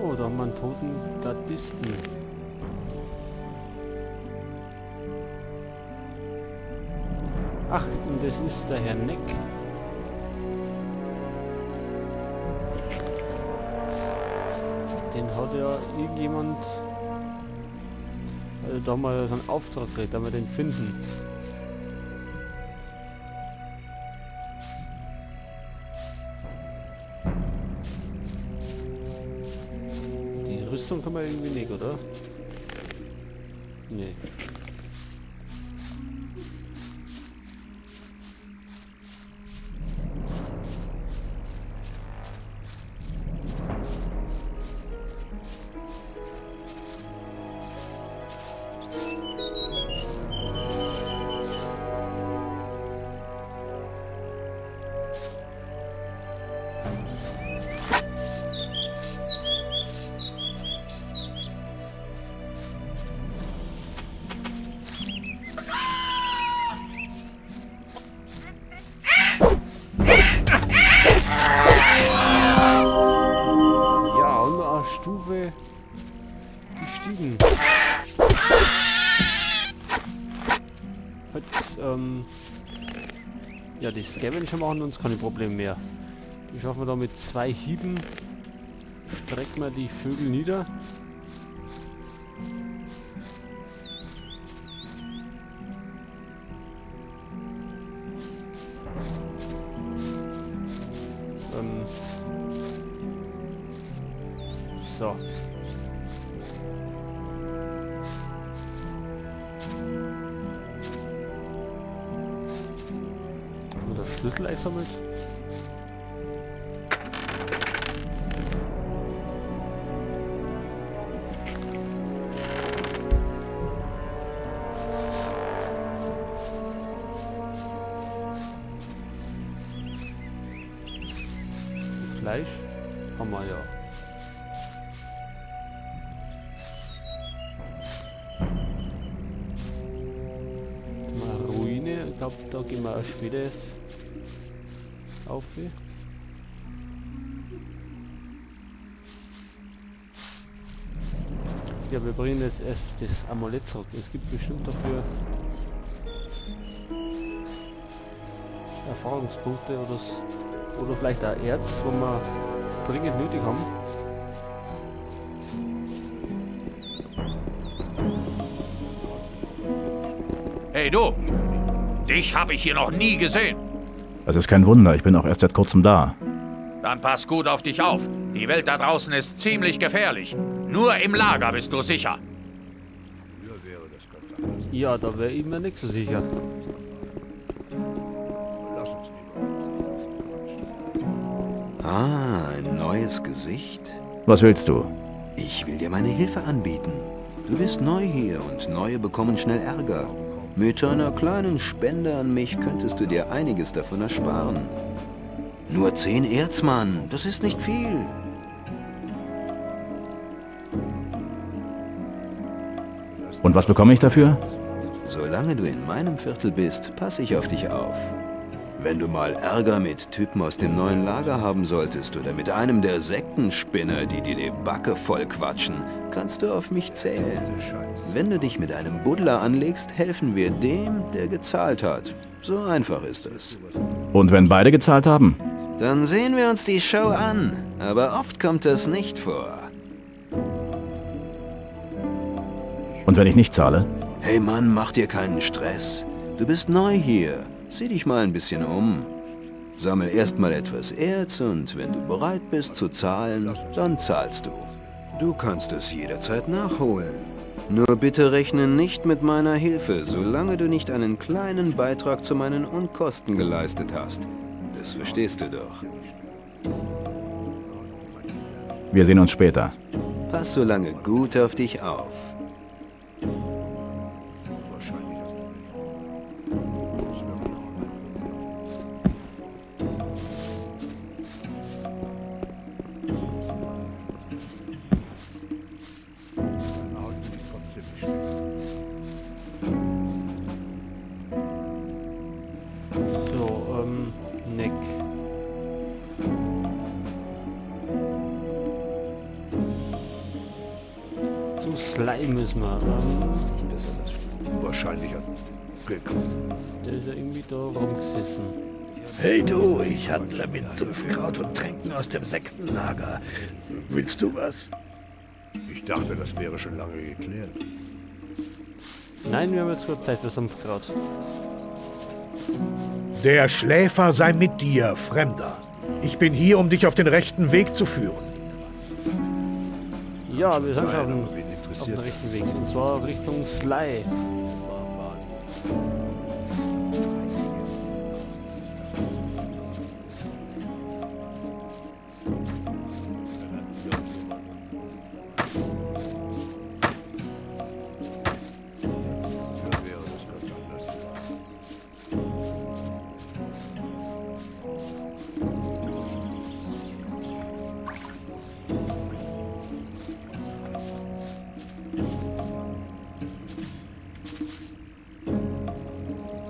Oh, da haben wir einen toten Gardisten. Ach, und das ist der Herr Neck. Den hat ja irgendjemand... Also da haben wir so einen Auftrag gekriegt, da wir den finden. Die Rüstung können wir irgendwie nicht, oder? Nee. Stufe gestiegen. Halt, ja, die Scavenger machen uns keine Probleme mehr. Die schaffen wir da mit 2 Hieben. Strecken wir die Vögel nieder. So. Haben wir das Schlüssel einsammelt? Fleisch haben wir ja. Ich glaube, da gehen wir auch später jetzt auf. Ja, wir bringen jetzt erst das Amulett zurück. Es gibt bestimmt dafür Erfahrungspunkte oder vielleicht auch Erz, wo wir dringend nötig haben. Hey du! Dich habe ich hier noch nie gesehen. Das ist kein Wunder, ich bin auch erst seit kurzem da. Dann pass gut auf dich auf. Die Welt da draußen ist ziemlich gefährlich. Nur im Lager bist du sicher. Ja, da wäre ich mir nicht so sicher. Ah, ein neues Gesicht. Was willst du? Ich will dir meine Hilfe anbieten. Du bist neu hier und Neue bekommen schnell Ärger. Mit einer kleinen Spende an mich könntest du dir einiges davon ersparen. Nur 10 Erz, Mann, das ist nicht viel. Und was bekomme ich dafür? Solange du in meinem Viertel bist, passe ich auf dich auf. Wenn du mal Ärger mit Typen aus dem neuen Lager haben solltest oder mit einem der Sektenspinner, die dir die Backe voll quatschen, kannst du auf mich zählen. Wenn du dich mit einem Buddler anlegst, helfen wir dem, der gezahlt hat. So einfach ist es. Und wenn beide gezahlt haben? Dann sehen wir uns die Show an. Aber oft kommt das nicht vor. Und wenn ich nicht zahle? Hey Mann, mach dir keinen Stress. Du bist neu hier. Sieh dich mal ein bisschen um. Sammel erst mal etwas Erz und wenn du bereit bist zu zahlen, dann zahlst du. Du kannst es jederzeit nachholen. Nur bitte rechne nicht mit meiner Hilfe, solange du nicht einen kleinen Beitrag zu meinen Unkosten geleistet hast. Das verstehst du doch. Wir sehen uns später. Pass so lange gut auf dich auf. Neck. Richtung Sly müssen wir. Wahrscheinlich ein Glück. Der ist ja irgendwie da rumgesessen. Hey du, ich handle mit Sumpfkraut und Tränken aus dem Sektenlager. Willst du was? Ich dachte, das wäre schon lange geklärt. Nein, wir haben jetzt gerade Zeit für Sumpfkraut. Der Schläfer sei mit dir, Fremder. Ich bin hier, um dich auf den rechten Weg zu führen. Ja, wir sind schon auf dem richtigen Weg. Und zwar Richtung Sly.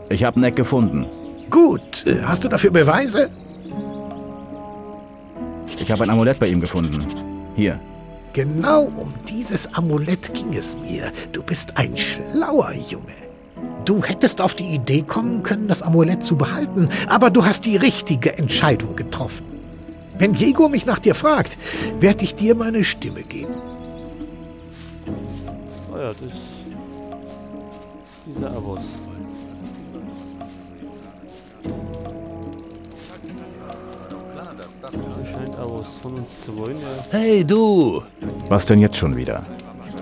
Ich habe Neck gefunden. Gut, hast du dafür Beweise? Ich habe ein Amulett bei ihm gefunden. Hier. Genau um dieses Amulett ging es mir. Du bist ein schlauer Junge. Du hättest auf die Idee kommen können, das Amulett zu behalten, aber du hast die richtige Entscheidung getroffen. Wenn Diego mich nach dir fragt, werde ich dir meine Stimme geben. Oh ja, das ist dieser Avos. Der scheint Avos von uns zu wollen, ja. Hey du! Was denn jetzt schon wieder?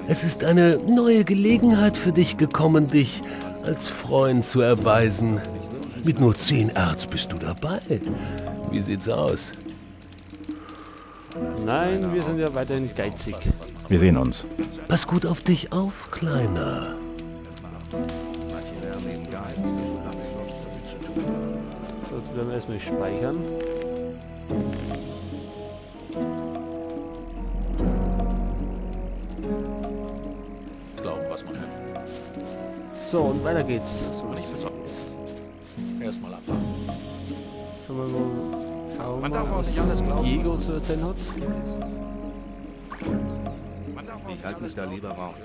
Es ist eine neue Gelegenheit für dich gekommen, dich als Freund zu erweisen. Mit nur 10 Erz bist du dabei. Wie sieht's aus? Nein, wir sind ja weiterhin geizig. Wir sehen uns. Pass gut auf dich auf, Kleiner. So, jetzt werden wir erstmal speichern. Glauben, was man hört. So, und weiter geht's. Erstmal abwarten. Schauen wir mal, was Diego zu erzählen hat. Ich halte mich da lieber raus.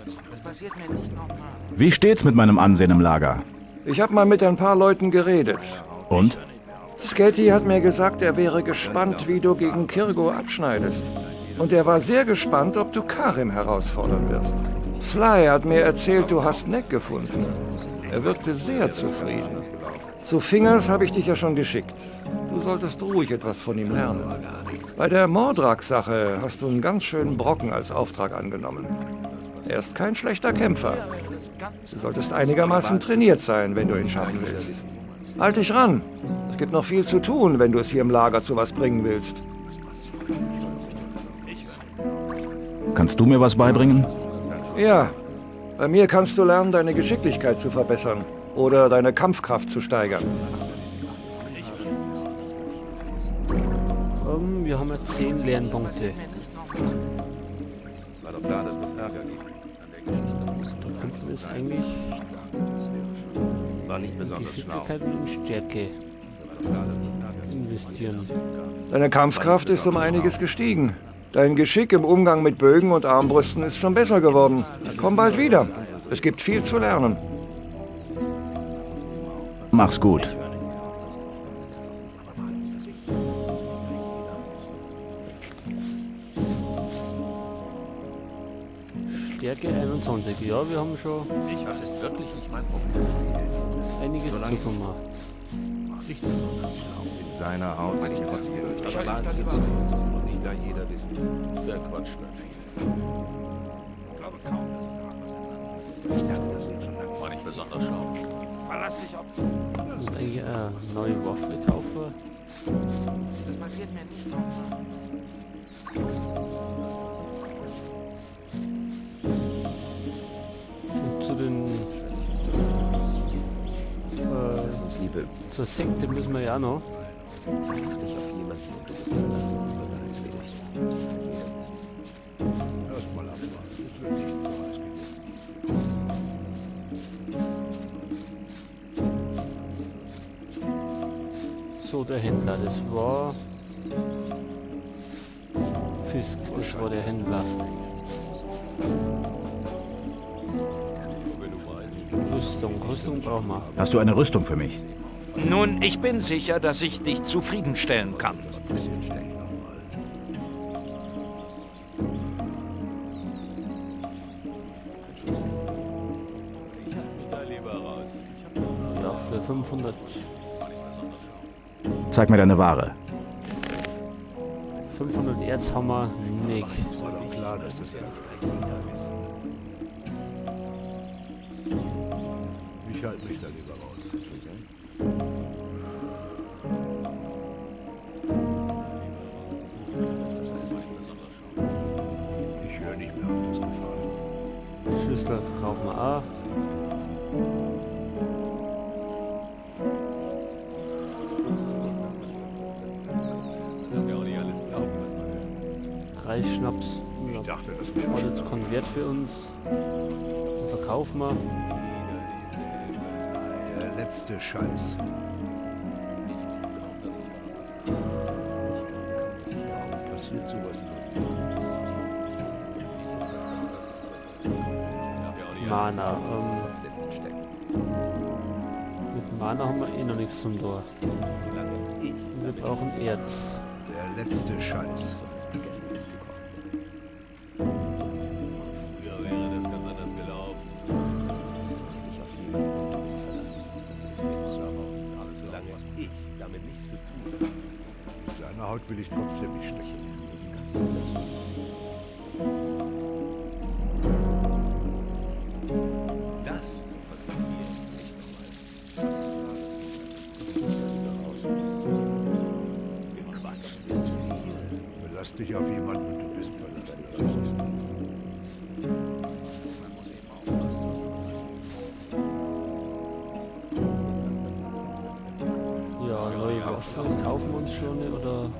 Wie steht's mit meinem Ansehen im Lager? Ich habe mal mit ein paar Leuten geredet. Und? Sketty hat mir gesagt, er wäre gespannt, wie du gegen Kirgo abschneidest. Und er war sehr gespannt, ob du Karim herausfordern wirst. Sly hat mir erzählt, du hast Neck gefunden. Er wirkte sehr zufrieden. Zu Fingers habe ich dich ja schon geschickt. Du solltest ruhig etwas von ihm lernen. Bei der Mordrak-Sache hast du einen ganz schönen Brocken als Auftrag angenommen. Er ist kein schlechter Kämpfer. Du solltest einigermaßen trainiert sein, wenn du ihn schaffen willst. Halt dich ran. Es gibt noch viel zu tun, wenn du es hier im Lager zu was bringen willst. Kannst du mir was beibringen? Ja, bei mir kannst du lernen, deine Geschicklichkeit zu verbessern oder deine Kampfkraft zu steigern. Wir haben ja 10 Lernpunkte. War doch klar, dass das Ärger gibt. Da könnten wir es eigentlich War nicht in besonders schlau. Geschicklichkeit und in Stärke investieren. Deine Kampfkraft ist um einiges gestiegen. Dein Geschick im Umgang mit Bögen und Armbrüsten ist schon besser geworden. Komm bald wieder. Es gibt viel zu lernen. Mach's gut. Stärke 21. Ja, wir haben schon Das ist wirklich nicht mein Problem. einiges zu tun. In seiner Haut bin ich trotzdem. Aber muss nicht da jeder wissen. Der Quatsch wird viel. Ich dachte, das wäre schon lange. War nicht besonders schlau. Ich muss eigentlich eine neue Waffe kaufen. Und zu den zur Sekte müssen wir ja noch. So, der Händler, das war Fisk, das war der Händler. Rüstung brauchen wir. Hast du eine Rüstung für mich? Nun, ich bin sicher, dass ich dich zufriedenstellen kann. Ja, für 500. Zeig mir deine Ware. 500 Erz haben wir nicht. War doch klar, dass das ja nicht ist. Ich halte mich da lieber raus. Ich höre nicht mehr auf das Gefallen. Schüssel verkaufen wir auch. Reisschnaps. Ja. Ich dachte, das wäre Hat jetzt keinen Wert für uns. Den verkaufen wir. der letzte Scheiß. Was passiert sowas nur? Mana. Mit Mana haben wir eh noch nichts zum Tor. Wir brauchen Erz. Der letzte Scheiß. Früher wäre das ganz anders gelaufen. Solange ich damit nichts zu tun habe. Deine Haut will ich trotzdem nicht stechen. Das passiert hier nicht nochmal. Gequatscht wird viel. Verlass dich auf jemanden und du bist verlassen. Ja, neue Waffe kaufen wir uns schon oder